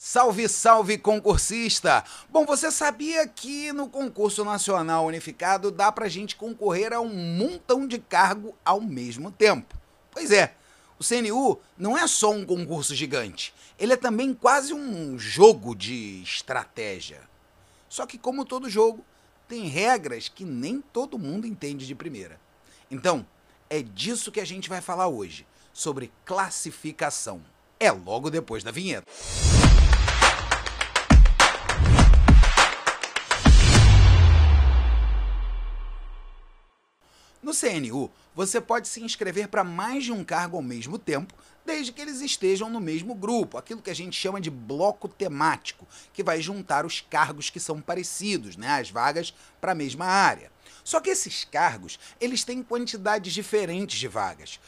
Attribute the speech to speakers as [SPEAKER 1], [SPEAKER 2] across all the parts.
[SPEAKER 1] Salve, salve, concursista! Bom, você sabia que no concurso nacional unificado dá pra gente concorrer a um montão de cargo ao mesmo tempo? Pois é, o CNU não é só um concurso gigante, ele é também quase um jogo de estratégia. Só que, como todo jogo, tem regras que nem todo mundo entende de primeira. Então, é disso que a gente vai falar hoje, sobre classificação. É logo depois da vinheta. No CNU, você pode se inscrever para mais de um cargo ao mesmo tempo, desde que eles estejam no mesmo grupo, aquilo que a gente chama de bloco temático, que vai juntar os cargos que são parecidos, as vagas para a mesma área. Só que esses cargos, eles têm quantidades diferentes de vagas.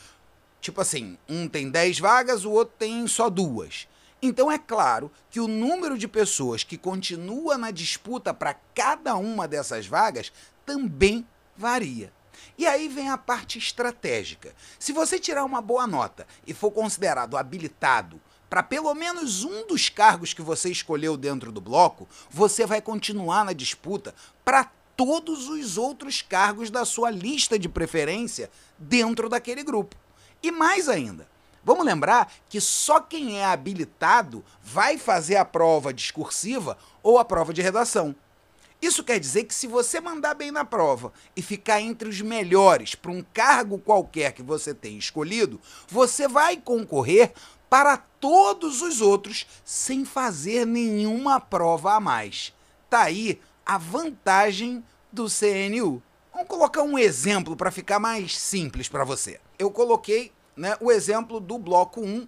[SPEAKER 1] Tipo assim, um tem 10 vagas, o outro tem só 2. Então é claro que o número de pessoas que continua na disputa para cada uma dessas vagas também varia. E aí vem a parte estratégica. Se você tirar uma boa nota e for considerado habilitado para pelo menos um dos cargos que você escolheu dentro do bloco, você vai continuar na disputa para todos os outros cargos da sua lista de preferência dentro daquele grupo. E mais ainda, vamos lembrar que só quem é habilitado vai fazer a prova discursiva ou a prova de redação. Isso quer dizer que se você mandar bem na prova e ficar entre os melhores para um cargo qualquer que você tenha escolhido, você vai concorrer para todos os outros sem fazer nenhuma prova a mais. Tá aí a vantagem do CNU. Vamos colocar um exemplo para ficar mais simples para você. Eu coloquei o exemplo do bloco 1,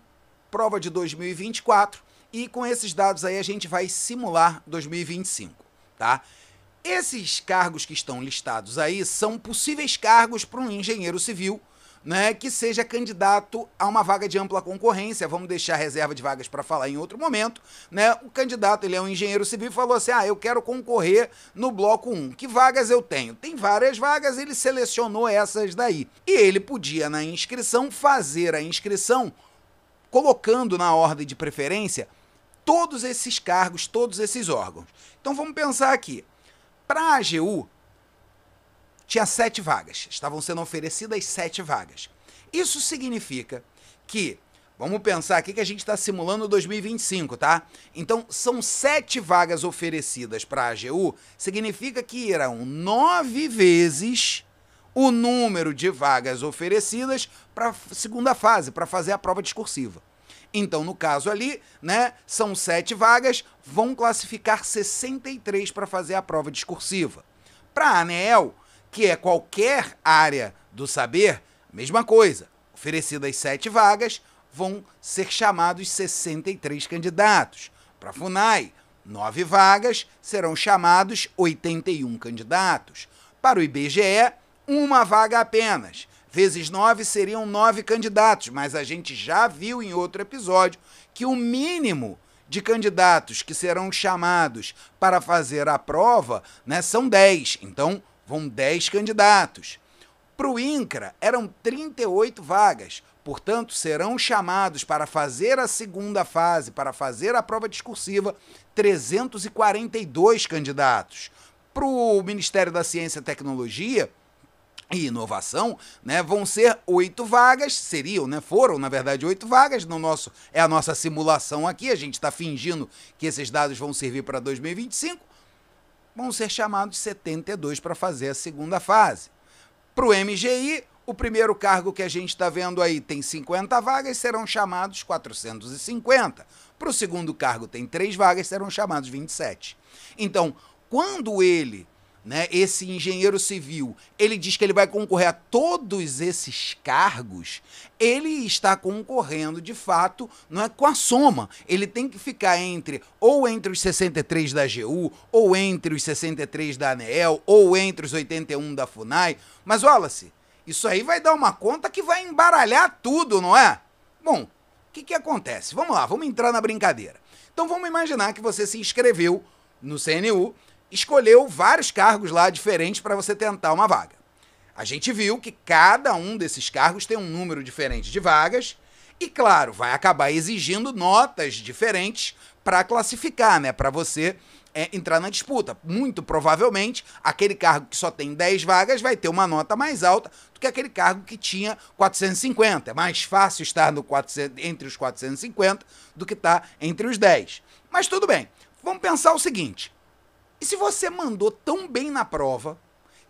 [SPEAKER 1] prova de 2024, e com esses dados aí a gente vai simular 2025, tá? Esses cargos que estão listados aí são possíveis cargos para um engenheiro civil, que seja candidato a uma vaga de ampla concorrência. Vamos deixar a reserva de vagas para falar em outro momento. O candidato, ele é um engenheiro civil e falou assim, eu quero concorrer no bloco 1. Que vagas eu tenho? Tem várias vagas, ele selecionou essas daí. E ele podia, na inscrição, fazer a inscrição colocando na ordem de preferência todos esses cargos, todos esses órgãos. Então vamos pensar aqui. Para a AGU, tinha 7 vagas, estavam sendo oferecidas 7 vagas. Isso significa que, vamos pensar aqui que a gente está simulando 2025, tá? Então, são 7 vagas oferecidas para a AGU, significa que irão 9 vezes o número de vagas oferecidas para a segunda fase, para fazer a prova discursiva. Então, no caso ali, são 7 vagas, vão classificar 63 para fazer a prova discursiva. Para a ANEEL, que é qualquer área do saber, mesma coisa. Oferecidas 7 vagas, vão ser chamados 63 candidatos. Para a FUNAI, 9 vagas, serão chamados 81 candidatos. Para o IBGE, 1 vaga apenas. Vezes 9 seriam 9 candidatos, mas a gente já viu em outro episódio que o mínimo de candidatos que serão chamados para fazer a prova são 10, então vão 10 candidatos. Para o INCRA eram 38 vagas, portanto serão chamados para fazer a segunda fase, para fazer a prova discursiva, 342 candidatos. Para o Ministério da Ciência e Tecnologia e inovação, vão ser 8 vagas, foram, na verdade, 8 vagas, é a nossa simulação aqui, a gente está fingindo que esses dados vão servir para 2025, vão ser chamados 72 para fazer a segunda fase. Para o MGI, o primeiro cargo que a gente está vendo aí tem 50 vagas, serão chamados 450. Para o segundo cargo tem 3 vagas, serão chamados 27. Então, quando esse engenheiro civil, ele diz que ele vai concorrer a todos esses cargos, ele está concorrendo, de fato, com a soma. Ele tem que ficar entre os 63 da AGU, ou entre os 63 da ANEEL, ou entre os 81 da FUNAI. Mas, Wallace, isso aí vai dar uma conta que vai embaralhar tudo, não é? Bom, o que acontece? Vamos lá, vamos entrar na brincadeira. Então, vamos imaginar que você se inscreveu no CNU, escolheu vários cargos lá diferentes para você tentar uma vaga. A gente viu que cada um desses cargos tem um número diferente de vagas e, claro, vai acabar exigindo notas diferentes para classificar, né? Para você entrar na disputa. Muito provavelmente, aquele cargo que só tem 10 vagas vai ter uma nota mais alta do que aquele cargo que tinha 450. É mais fácil estar entre os 450 do que estar entre os 10. Mas tudo bem. Vamos pensar o seguinte. E se você mandou tão bem na prova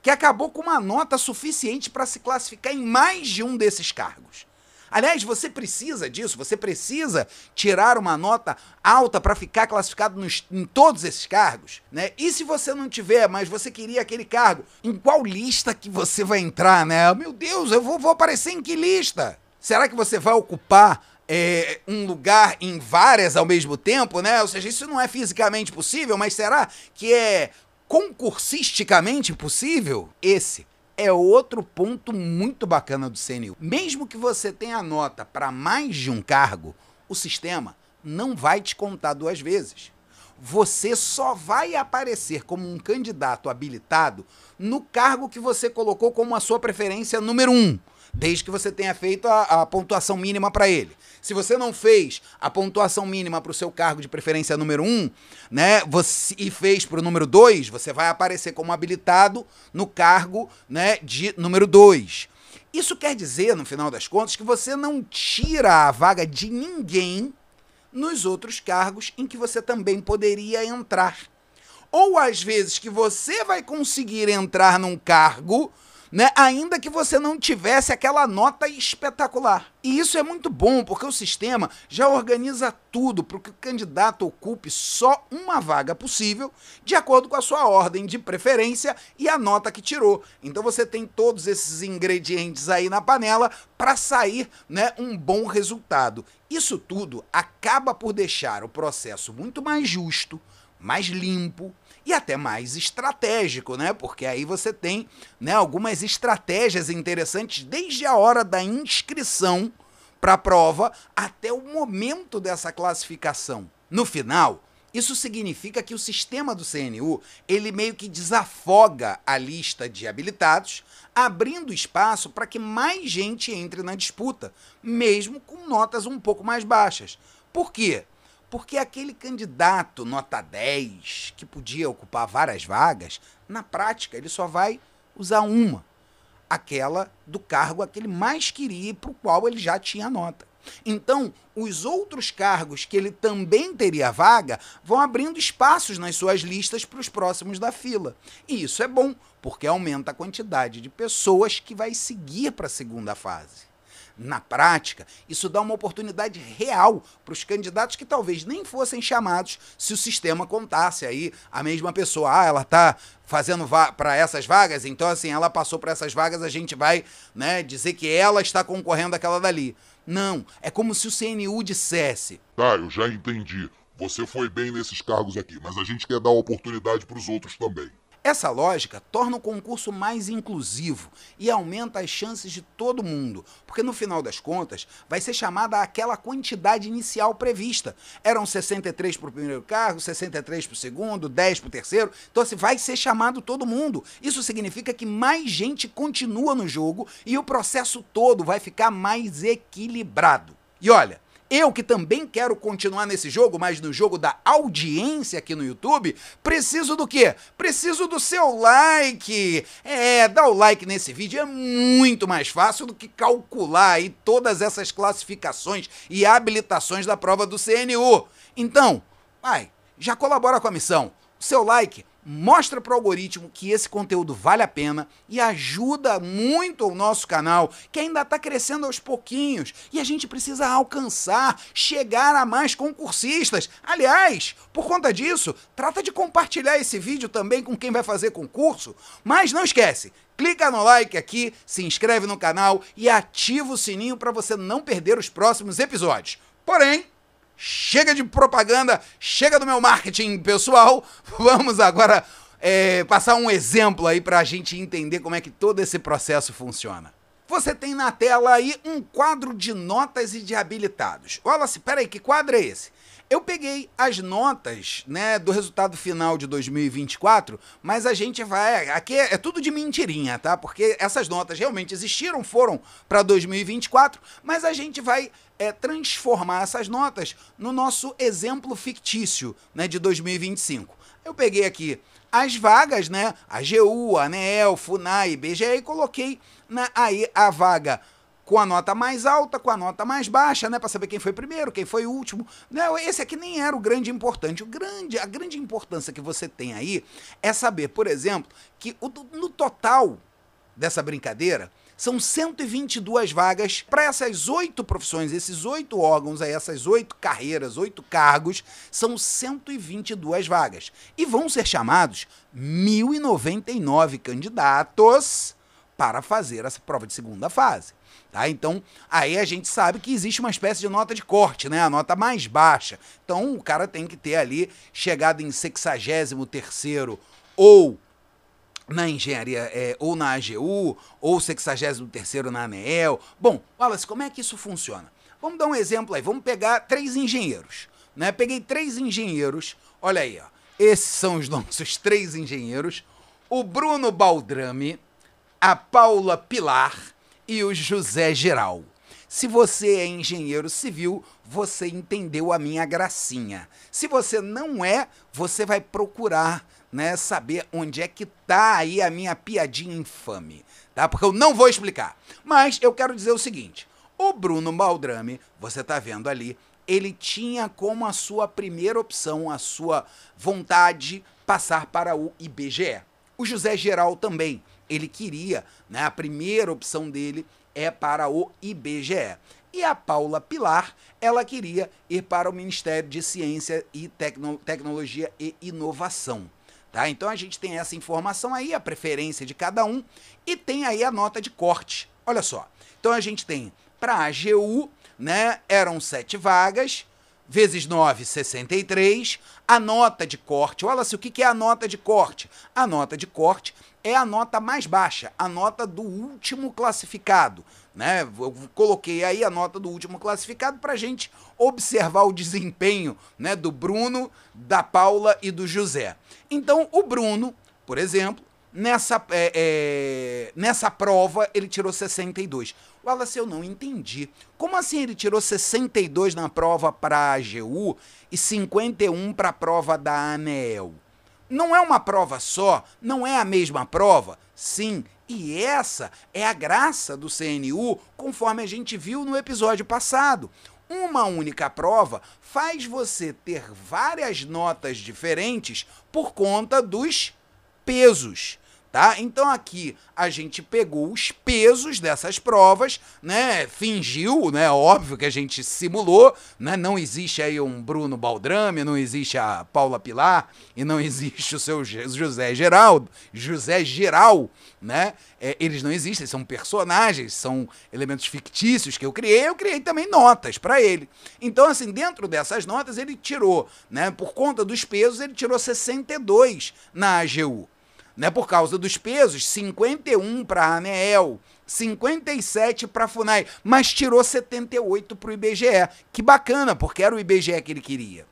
[SPEAKER 1] que acabou com uma nota suficiente para se classificar em mais de um desses cargos? Aliás, você precisa disso, você precisa tirar uma nota alta para ficar classificado em todos esses cargos, né? E se você não tiver, mas você queria aquele cargo, em qual lista que você vai entrar, né? Meu Deus, eu vou aparecer em que lista? Será que você vai ocupar um lugar em várias ao mesmo tempo, né? Ou seja, isso não é fisicamente possível, mas será que é concursisticamente possível? Esse é outro ponto muito bacana do CNU. Mesmo que você tenha nota para mais de um cargo, o sistema não vai te contar duas vezes. Você só vai aparecer como um candidato habilitado no cargo que você colocou como a sua preferência número 1, desde que você tenha feito a pontuação mínima para ele. Se você não fez a pontuação mínima para o seu cargo de preferência número 1, né, e fez para o número 2, você vai aparecer como habilitado no cargo, né, de número 2. Isso quer dizer, no final das contas, que você não tira a vaga de ninguém nos outros cargos em que você também poderia entrar. Ou às vezes que você vai conseguir entrar num cargo, né, ainda que você não tivesse aquela nota espetacular. E isso é muito bom, porque o sistema já organiza tudo para que o candidato ocupe só uma vaga possível, de acordo com a sua ordem de preferência e a nota que tirou. Então você tem todos esses ingredientes aí na panela para sair, né, um bom resultado. Isso tudo acaba por deixar o processo muito mais justo, mais limpo e até mais estratégico, né? Porque aí você tem, né, algumas estratégias interessantes desde a hora da inscrição para a prova até o momento dessa classificação. No final, isso significa que o sistema do CNU, ele meio que desafoga a lista de habilitados, abrindo espaço para que mais gente entre na disputa, mesmo com notas um pouco mais baixas. Por quê? Porque aquele candidato nota 10, que podia ocupar várias vagas, na prática ele só vai usar uma, aquela do cargo a que ele mais queria e para o qual ele já tinha nota. Então, os outros cargos que ele também teria vaga vão abrindo espaços nas suas listas para os próximos da fila. E isso é bom, porque aumenta a quantidade de pessoas que vai seguir para a segunda fase. Na prática, isso dá uma oportunidade real para os candidatos que talvez nem fossem chamados se o sistema contasse aí a mesma pessoa. Ah, ela está fazendo para essas vagas, então assim, ela passou para essas vagas, a gente vai, né, dizer que ela está concorrendo àquela dali. Não, é como se o CNU dissesse:
[SPEAKER 2] tá, eu já entendi. Você foi bem nesses cargos aqui, mas a gente quer dar oportunidade para os outros também.
[SPEAKER 1] Essa lógica torna o concurso mais inclusivo e aumenta as chances de todo mundo, porque no final das contas vai ser chamada aquela quantidade inicial prevista. Eram 63 para o primeiro cargo, 63 para o segundo, 10 para o terceiro, então assim, vai ser chamado todo mundo. Isso significa que mais gente continua no jogo e o processo todo vai ficar mais equilibrado. E olha, eu que também quero continuar nesse jogo, mas no jogo da audiência aqui no YouTube, preciso do quê? Preciso do seu like. Dar o like nesse vídeo é muito mais fácil do que calcular aí todas essas classificações e habilitações da prova do CNU. Então, já colabora com a missão. O seu like mostra para o algoritmo que esse conteúdo vale a pena e ajuda muito o nosso canal, que ainda está crescendo aos pouquinhos, e a gente precisa alcançar, chegar a mais concursistas. Aliás, por conta disso, trata de compartilhar esse vídeo também com quem vai fazer concurso. Mas não esquece, clica no like aqui, se inscreve no canal e ativa o sininho para você não perder os próximos episódios. Porém, chega de propaganda, chega do meu marketing pessoal, vamos agora passar um exemplo aí para a gente entender como é que todo esse processo funciona. Você tem na tela aí um quadro de notas e de habilitados. Olha, espera aí, que quadro é esse? Eu peguei as notas, né, do resultado final de 2024, mas a gente vai... Aqui é tudo de mentirinha, tá? Porque essas notas realmente existiram, foram para 2024, mas a gente vai transformar essas notas no nosso exemplo fictício, né, de 2025. Eu peguei aqui as vagas, né, a AGU, a ANEEL, FUNAI, IBGE, e coloquei aí a vaga com a nota mais alta, com a nota mais baixa, né, para saber quem foi primeiro, quem foi o último. Não, esse aqui nem era o grande importante. A grande importância que você tem aí é saber, por exemplo, que no total dessa brincadeira são 122 vagas para essas 8 profissões, esses 8 órgãos aí, essas 8 carreiras, 8 cargos, são 122 vagas. E vão ser chamados 1.099 candidatos para fazer essa prova de segunda fase. Tá? Então, aí a gente sabe que existe uma espécie de nota de corte, né? A nota mais baixa. Então, o cara tem que ter ali chegado em 63º ou na engenharia, ou na AGU, ou 63º na ANEEL. Bom, Wallace, como é que isso funciona? Vamos dar um exemplo aí. Vamos pegar 3 engenheiros, né? Peguei 3 engenheiros. Olha aí, ó. Esses são os nossos 3 engenheiros. O Bruno Baldrame, a Paula Pilar e o José Geral. Se você é engenheiro civil, você entendeu a minha gracinha. Se você não é, você vai procurar, né, saber onde é que tá aí a minha piadinha infame, tá? Porque eu não vou explicar. Mas eu quero dizer o seguinte, o Bruno Baldrame, você tá vendo ali, ele tinha como a sua primeira opção, a sua vontade, passar para o IBGE. O José Geral também, ele queria, né, a primeira opção dele é para o IBGE. E a Paula Pilar, ela queria ir para o Ministério de Ciência e Tecnologia e Inovação. Tá? Então a gente tem essa informação aí, a preferência de cada um, e tem aí a nota de corte. Olha só, então a gente tem para a AGU, né, eram 7 vagas, vezes 9, 63, a nota de corte. Olha se o que é a nota de corte? A nota de corte é a nota mais baixa, a nota do último classificado, né? Eu coloquei aí a nota do último classificado para a gente observar o desempenho, né, do Bruno, da Paula e do José. Então, o Bruno, por exemplo, nessa prova, ele tirou 62. Wallace, eu não entendi. Como assim ele tirou 62 na prova para a AGU e 51 para a prova da ANEEL? Não é uma prova só? Não é a mesma prova? Sim, e essa é a graça do CNU, conforme a gente viu no episódio passado. Uma única prova faz você ter várias notas diferentes por conta dos pesos. Tá? Então aqui a gente pegou os pesos dessas provas, né? Fingiu, né? Óbvio que a gente simulou, né? Não existe aí um Bruno Baldrame, não existe a Paula Pilar e não existe o seu José Geral, né? Eles não existem, são personagens, são elementos fictícios que eu criei também notas para ele. Então assim, dentro dessas notas ele tirou, né? Por conta dos pesos ele tirou 62 na AGU. Né, por causa dos pesos, 51 para a ANEEL, 57 para a FUNAI, mas tirou 78 para o IBGE. Que bacana, porque era o IBGE que ele queria.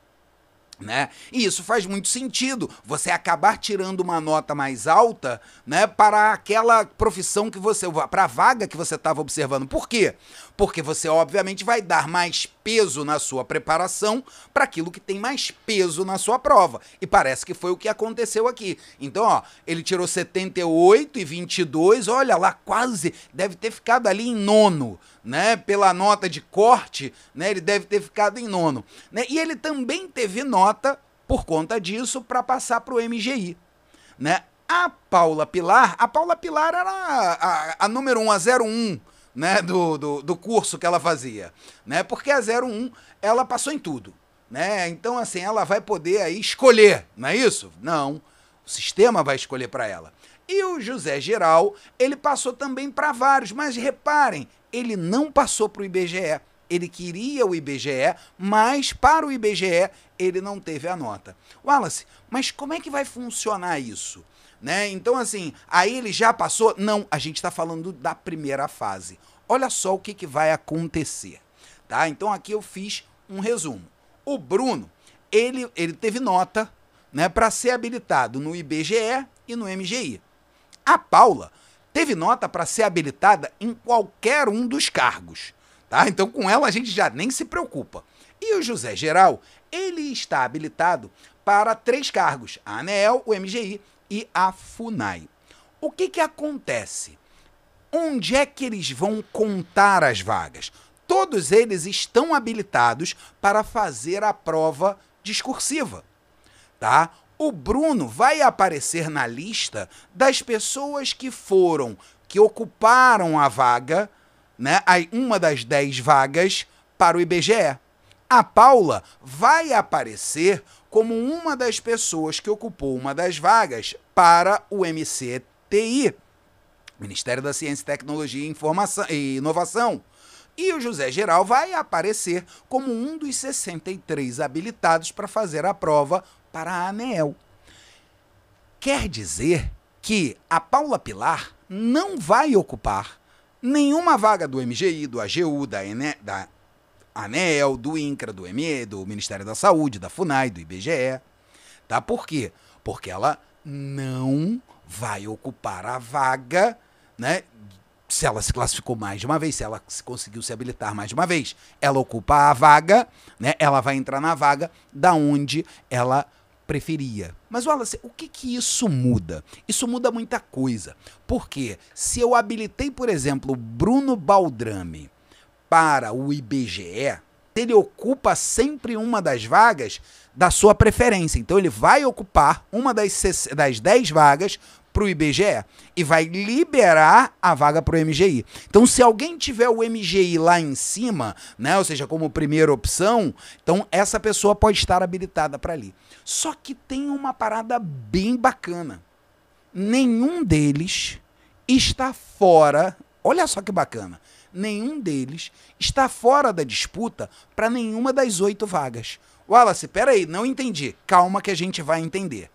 [SPEAKER 1] Né? E isso faz muito sentido, você acabar tirando uma nota mais alta, né, para aquela profissão que você, para a vaga que você estava observando. Por quê? Porque você obviamente vai dar mais peso na sua preparação para aquilo que tem mais peso na sua prova. E parece que foi o que aconteceu aqui. Então, ó, ele tirou 78 e 22, olha lá, quase deve ter ficado ali em nono. Né, pela nota de corte, né, ele deve ter ficado em nono. Né, e ele também teve nota, por conta disso, para passar para o MGI. Né. A Paula Pilar era a número 1, a 01, né, do curso que ela fazia. Né, porque a 01, ela passou em tudo. Né, então, assim, ela vai poder aí escolher, não é isso? Não, o sistema vai escolher para ela. E o José Geral, ele passou também para vários, mas reparem, ele não passou para o IBGE. Ele queria o IBGE, mas para o IBGE ele não teve a nota. Wallace, mas como é que vai funcionar isso? Né? Então, assim, aí ele já passou? Não, a gente está falando da primeira fase. Olha só o que vai acontecer. Tá? Então, aqui eu fiz um resumo. O Bruno, ele teve nota, né, para ser habilitado no IBGE e no MGI. A Paula teve nota para ser habilitada em qualquer um dos cargos, tá? Então com ela a gente já nem se preocupa. E o José Geral, ele está habilitado para 3 cargos, a ANEEL, o MGI e a FUNAI. O que acontece? Onde é que eles vão contar as vagas? Todos eles estão habilitados para fazer a prova discursiva, tá? O Bruno vai aparecer na lista das pessoas que ocuparam a vaga, né? Uma das 10 vagas para o IBGE. A Paula vai aparecer como uma das pessoas que ocupou uma das vagas para o MCTI, Ministério da Ciência, Tecnologia e Inovação. E o José Geral vai aparecer como um dos 63 habilitados para fazer a prova para a ANEEL. Quer dizer que a Paula Pilar não vai ocupar nenhuma vaga do MGI, do AGU, da ANEEL, do INCRA, do ME, do Ministério da Saúde, da FUNAI, do IBGE. Tá? Por quê? Porque ela não vai ocupar a vaga, né? Se ela se classificou mais de uma vez, se ela conseguiu se habilitar mais de uma vez, ela ocupa a vaga, né? Ela vai entrar na vaga da onde ela preferia. Mas, Wallace, o que isso muda? Isso muda muita coisa. Porque se eu habilitei, por exemplo, Bruno Baldrame para o IBGE, ele ocupa sempre uma das vagas da sua preferência. Então, ele vai ocupar uma das 10 vagas para o IBGE e vai liberar a vaga para o MGI. Então, se alguém tiver o MGI lá em cima, né, ou seja, como primeira opção, então essa pessoa pode estar habilitada para ali. Só que tem uma parada bem bacana. Nenhum deles está fora, olha só que bacana, nenhum deles está fora da disputa para nenhuma das 8 vagas. Wallace, peraí, não entendi. Calma que a gente vai entender.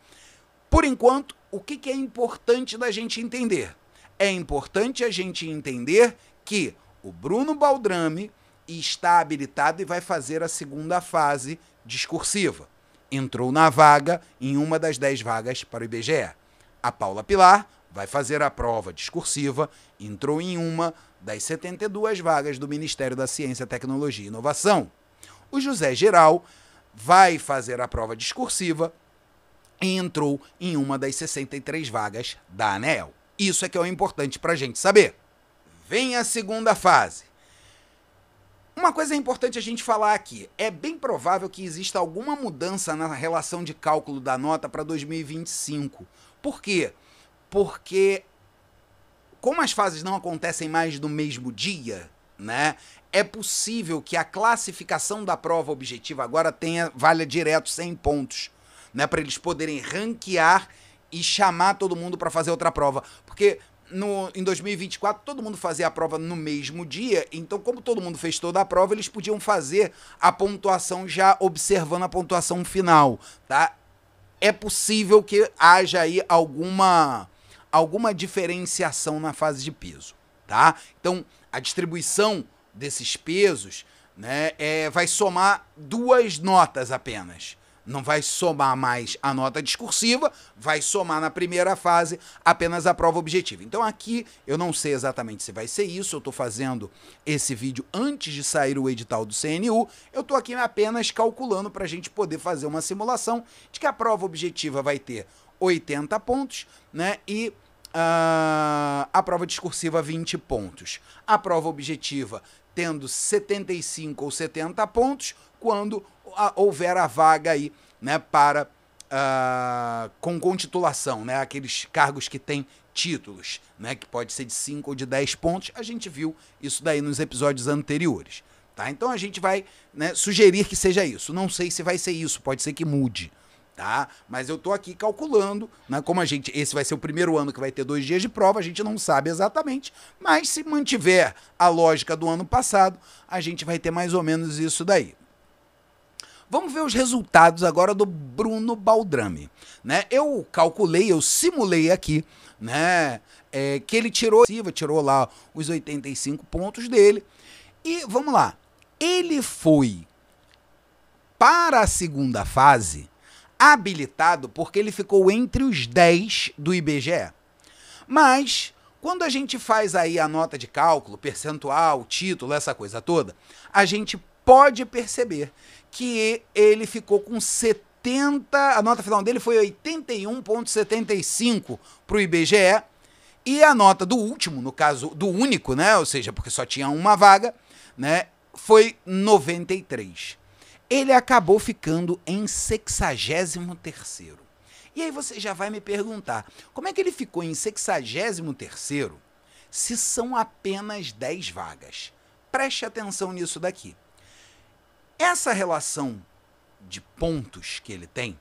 [SPEAKER 1] Por enquanto, o que é importante da gente entender? É importante a gente entender que o Bruno Baldrame está habilitado e vai fazer a segunda fase discursiva. Entrou na vaga em uma das 10 vagas para o IBGE. A Paula Pilar vai fazer a prova discursiva, entrou em uma das 72 vagas do Ministério da Ciência, Tecnologia e Inovação. O José Geral vai fazer a prova discursiva e entrou em uma das 63 vagas da ANEEL. Isso é que é o importante para a gente saber. Vem a segunda fase. Uma coisa importante a gente falar aqui. É bem provável que exista alguma mudança na relação de cálculo da nota para 2025. Por quê? Porque, como as fases não acontecem mais no mesmo dia, né, é possível que a classificação da prova objetiva agora valha direto 100 pontos. Né, para eles poderem ranquear e chamar todo mundo para fazer outra prova. Porque em 2024 todo mundo fazia a prova no mesmo dia, então como todo mundo fez toda a prova, eles podiam fazer a pontuação já observando a pontuação final, tá? É possível que haja aí alguma diferenciação na fase de peso, tá? Então a distribuição desses pesos, né, vai somar 2 notas apenas. Não vai somar mais a nota discursiva, vai somar na primeira fase apenas a prova objetiva. Então aqui eu não sei exatamente se vai ser isso, eu estou fazendo esse vídeo antes de sair o edital do CNU, eu estou aqui apenas calculando para a gente poder fazer uma simulação de que a prova objetiva vai ter 80 pontos, né, e a prova discursiva 20 pontos. A prova objetiva tendo 75 ou 70 pontos, quando houver a vaga aí, né, para com contitulação, né, aqueles cargos que têm títulos, né, que pode ser de 5 ou de 10 pontos. A gente viu isso daí nos episódios anteriores, tá? Então a gente vai, né, sugerir que seja isso. Não sei se vai ser isso, pode ser que mude, tá? Mas eu tô aqui calculando, né, como esse vai ser o primeiro ano que vai ter 2 dias de prova, a gente não sabe exatamente, mas se mantiver a lógica do ano passado, a gente vai ter mais ou menos isso daí. Vamos ver os resultados agora do Bruno Baldrame, né? Eu calculei, eu simulei aqui, né, que ele tirou lá os 85 pontos dele. E vamos lá, ele foi para a segunda fase habilitado porque ele ficou entre os 10 do IBGE. Mas, quando a gente faz aí a nota de cálculo, percentual, título, essa coisa toda, a gente pode perceber que ele ficou com 70, a nota final dele foi 81,75 para o IBGE, e a nota do último, no caso do único, né, ou seja, porque só tinha uma vaga, né, foi 93. Ele acabou ficando em 63º. E aí você já vai me perguntar, como é que ele ficou em 63º se são apenas 10 vagas? Preste atenção nisso daqui. Essa relação de pontos que ele tem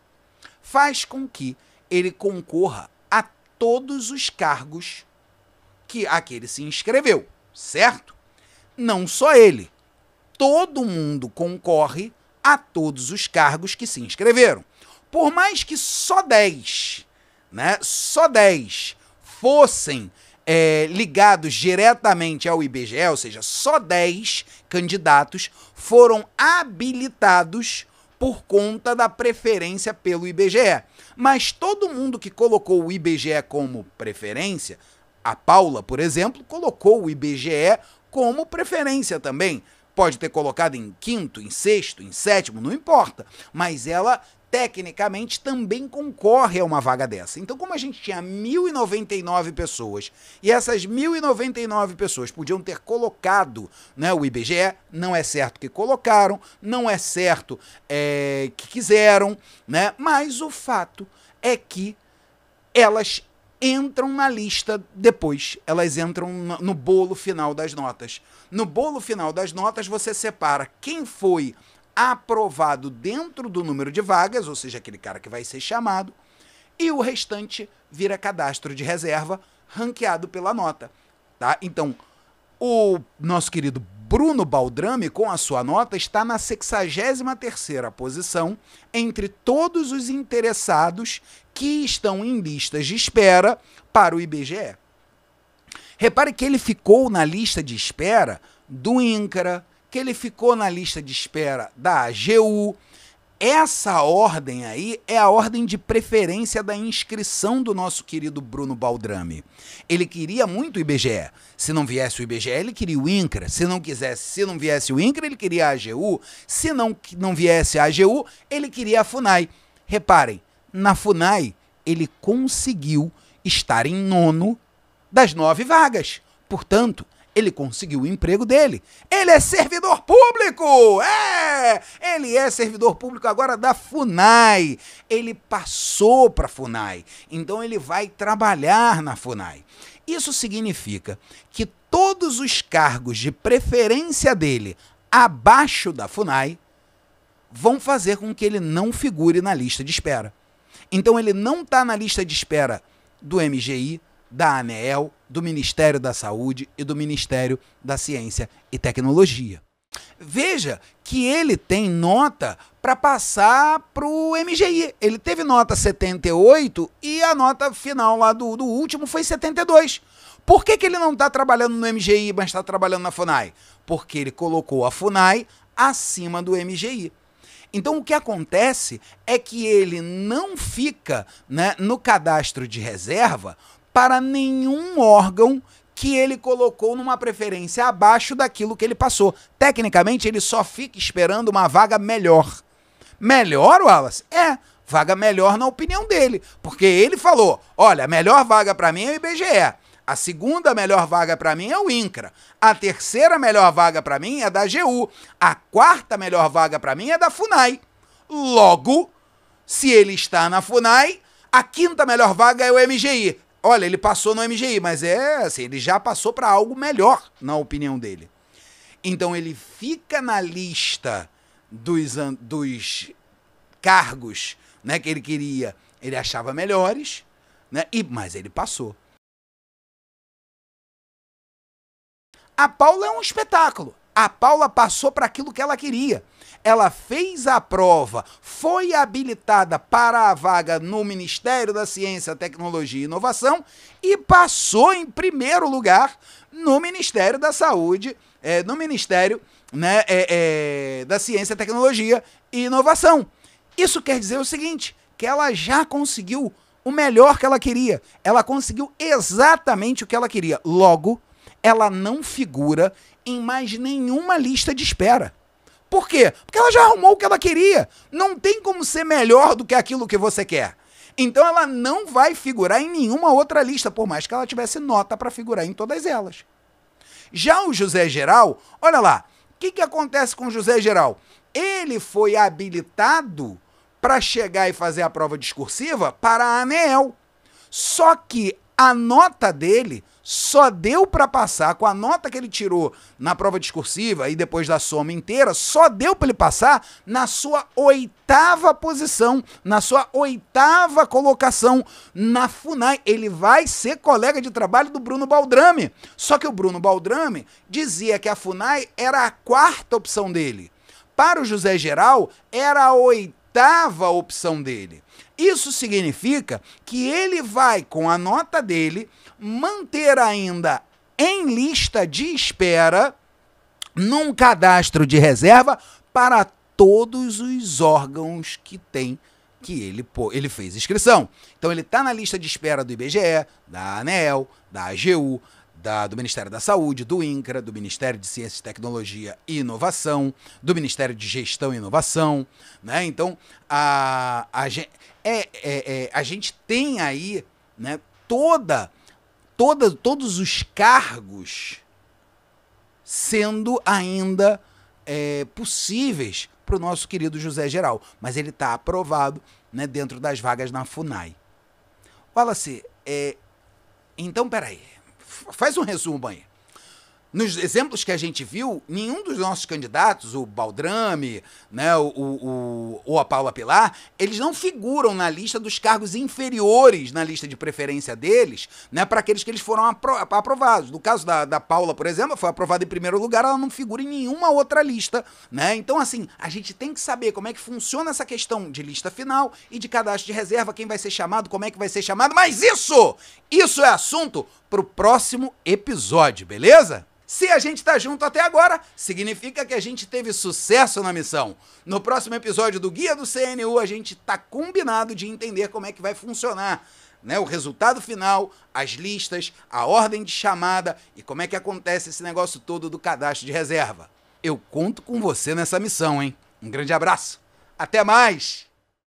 [SPEAKER 1] faz com que ele concorra a todos os cargos a que ele se inscreveu, certo? Não só ele. Todo mundo concorre a todos os cargos que se inscreveram. Por mais que só 10, né, só 10 fossem ligados diretamente ao IBGE, ou seja, só 10 candidatos foram habilitados por conta da preferência pelo IBGE. Mas todo mundo que colocou o IBGE como preferência, a Paula, por exemplo, colocou o IBGE como preferência também. Pode ter colocado em 5º, em 6º, em 7º, não importa. Mas ela, tecnicamente, também concorre a uma vaga dessa. Então, como a gente tinha 1.099 pessoas, e essas 1.099 pessoas podiam ter colocado, né, o IBGE, não é certo que colocaram, não é certo que quiseram, né? Mas o fato é que elas entram na lista depois, elas entram no bolo final das notas. No bolo final das notas, você separa quem foi aprovado dentro do número de vagas, ou seja, aquele cara que vai ser chamado, e o restante vira cadastro de reserva, ranqueado pela nota, tá? Então, o nosso querido Bruno Baldrame, com a sua nota, está na 63ª posição entre todos os interessados que estão em listas de espera para o IBGE. Repare que ele ficou na lista de espera do INCRA, que ele ficou na lista de espera da AGU. Essa ordem aí é a ordem de preferência da inscrição do nosso querido Bruno Baldrame. Ele queria muito o IBGE. Se não viesse o IBGE, ele queria o INCRA. Se não viesse o INCRA, ele queria a AGU. Se não viesse a AGU, ele queria a FUNAI. Reparem, na FUNAI, ele conseguiu estar em 9º das 9 vagas. Portanto, ele conseguiu o emprego dele. Ele é servidor público! Ele é servidor público agora da FUNAI. Ele passou para a FUNAI. Então ele vai trabalhar na FUNAI. Isso significa que todos os cargos de preferência dele abaixo da FUNAI vão fazer com que ele não figure na lista de espera. Então ele não está na lista de espera do MGI, da ANEEL, do Ministério da Saúde e do Ministério da Ciência e Tecnologia. Veja que ele tem nota para passar para o MGI. Ele teve nota 78 e a nota final lá do último foi 72. Por que ele não está trabalhando no MGI, mas está trabalhando na FUNAI? Porque ele colocou a FUNAI acima do MGI. Então, o que acontece é que ele não fica, né, no cadastro de reserva para nenhum órgão que ele colocou numa preferência abaixo daquilo que ele passou. Tecnicamente, ele só fica esperando uma vaga melhor. Melhor, Wallace? Vaga melhor na opinião dele. Porque ele falou, olha, a melhor vaga para mim é o IBGE. A segunda melhor vaga para mim é o INCRA. A terceira melhor vaga para mim é da AGU. A quarta melhor vaga para mim é da FUNAI. Logo, se ele está na FUNAI, a quinta melhor vaga é o MGI. Olha, ele passou no MGI, mas assim, ele já passou para algo melhor, na opinião dele. Então ele fica na lista dos cargos, né, que ele queria, ele achava melhores, né, mas ele passou. A Paula é um espetáculo. A Paula passou para aquilo que ela queria. Ela fez a prova, foi habilitada para a vaga no Ministério da Ciência, Tecnologia e Inovação e passou em primeiro lugar no Ministério da Saúde, no Ministério né, da ciência, tecnologia e inovação. Isso quer dizer o seguinte, que ela já conseguiu o melhor que ela queria. Ela conseguiu exatamente o que ela queria. Logo, ela não figura em mais nenhuma lista de espera. Por quê? Porque ela já arrumou o que ela queria. Não tem como ser melhor do que aquilo que você quer. Então ela não vai figurar em nenhuma outra lista, por mais que ela tivesse nota para figurar em todas elas. Já o José Geral, olha lá, o que acontece com o José Geral? Ele foi habilitado para chegar e fazer a prova discursiva para a ANEEL. Só que a nota dele só deu para passar, com a nota que ele tirou na prova discursiva e depois da soma inteira, só deu para ele passar na sua 8ª posição, na sua 8ª colocação na FUNAI. Ele vai ser colega de trabalho do Bruno Baldrame. Só que o Bruno Baldrame dizia que a FUNAI era a 4ª opção dele. Para o José Geral, era a 8ª opção dele. Isso significa que ele vai, com a nota dele, manter ainda em lista de espera num cadastro de reserva para todos os órgãos que tem que ele fez inscrição. Então ele está na lista de espera do IBGE, da ANEEL, da AGU, do Ministério da Saúde, do INCRA, do Ministério de Ciência, Tecnologia e Inovação, do Ministério de Gestão e Inovação, né? Então a gente tem aí, né, todos os cargos sendo ainda possíveis para o nosso querido José Geral, mas ele está aprovado, né, dentro das vagas na FUNAI. Wallace, então peraí, faz um resumo aí. Nos exemplos que a gente viu, nenhum dos nossos candidatos, o Baldrame, né, ou a Paula Pilar, eles não figuram na lista dos cargos inferiores na lista de preferência deles, né, para aqueles que eles foram aprovados. No caso da Paula, por exemplo, foi aprovada em primeiro lugar, ela não figura em nenhuma outra lista, né? Então, assim, a gente tem que saber como é que funciona essa questão de lista final e de cadastro de reserva, quem vai ser chamado, como é que vai ser chamado, mas isso é assunto para o próximo episódio, beleza? Se a gente tá junto até agora, significa que a gente teve sucesso na missão. No próximo episódio do Guia do CNU, a gente tá combinado de entender como é que vai funcionar, né, o resultado final, as listas, a ordem de chamada e como é que acontece esse negócio todo do cadastro de reserva. Eu conto com você nessa missão, hein? Um grande abraço. Até mais!